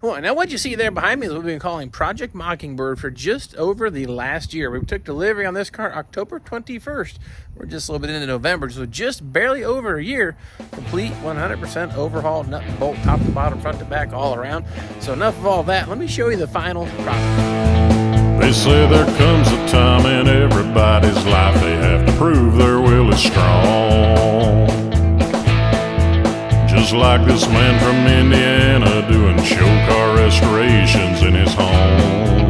Well, now what you see there behind me is what we've been calling Project Mockingbird for just over the last year. We took delivery on this car October 21st. We're just a little bit into November, so just barely over a year. Complete 100% overhaul, nut and bolt, top to bottom, front to back, all around. So enough of all that. Let me show you the final product. They say there comes a time in everybody's life they have to prove their will is strong. Just like this man from Indiana doing show car restorations in his home.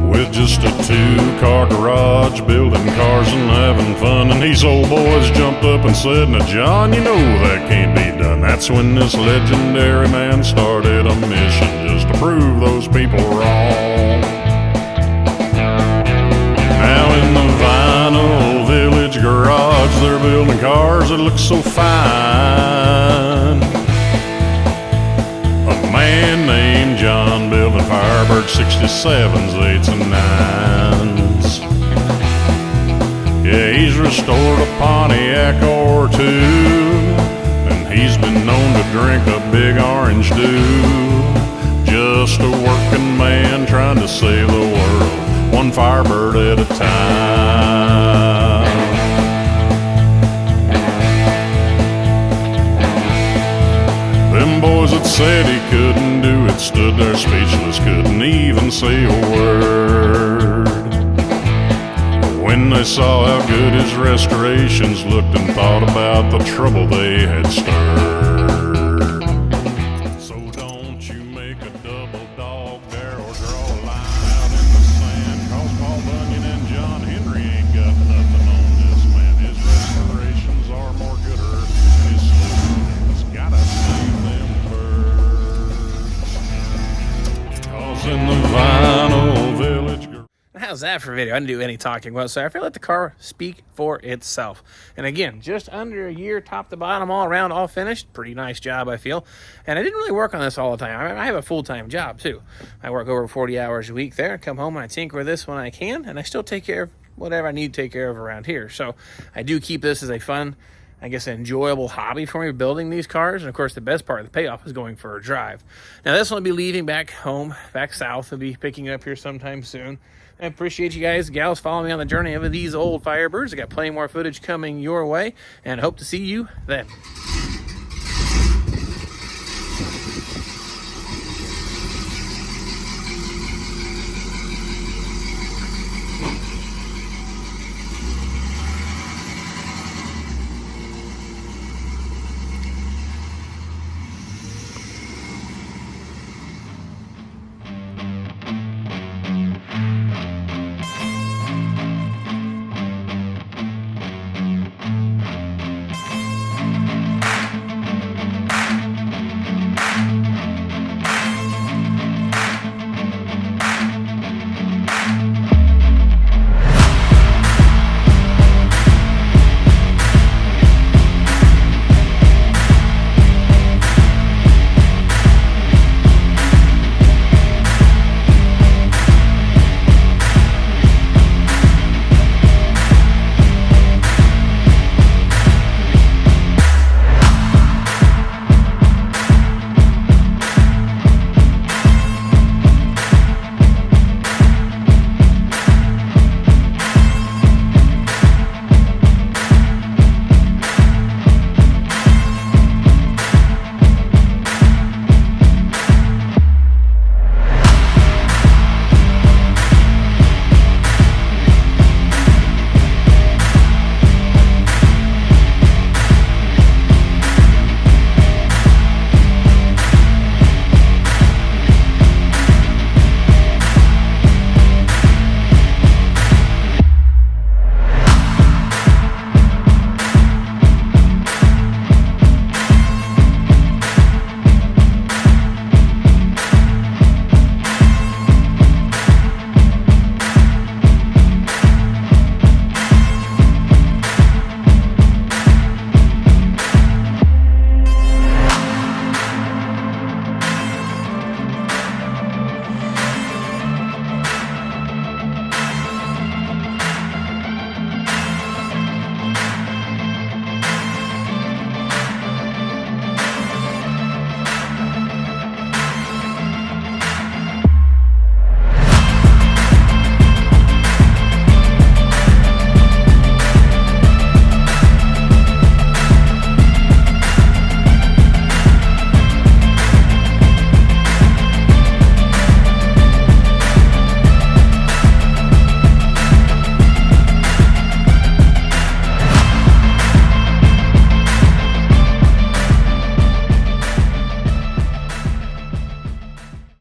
With just a two-car garage, building cars and having fun. And these old boys jumped up and said, "Now John, you know that can't be done." That's when this legendary man started a mission just to prove those people wrong. Now in the Vinyl Village garage, they're building cars that look so fine. A man named John building Firebird 67s, 8s, and 9s. Yeah, he's restored a Pontiac or two, and he's been known to drink a big orange dew. Just a working man trying to save the world, one Firebird at a time. Them boys that said he couldn't do it stood there speechless, couldn't even say a word. When they saw how good his restorations looked and thought about the trouble they had stirred. So don't you make a double dog dare or draw a line out in the sand, 'cause Paul Bunyan and John Henry ain't got nothing on this man. His restorations are more gooder than his slogans. Gotta save them birds. 'Cause in the Vinyl Village. How's that for video? I didn't do any talking whatsoever. I feel like the car speak for itself. And again, just under a year, top to bottom, all around, all finished. Pretty nice job, I feel. And I didn't really work on this all the time. I have a full-time job, too. I work over 40 hours a week there. I come home and I tinker with this when I can, and I still take care of whatever I need to take care of around here. So I do keep this as a fun, I guess, an enjoyable hobby for me, building these cars. And of course, the best part of the payoff is going for a drive. Now, this one will be leaving back home, back south. I'll be picking it up here sometime soon. I appreciate you guys, gals, following me on the journey of these old Firebirds. I got plenty more footage coming your way, and hope to see you then.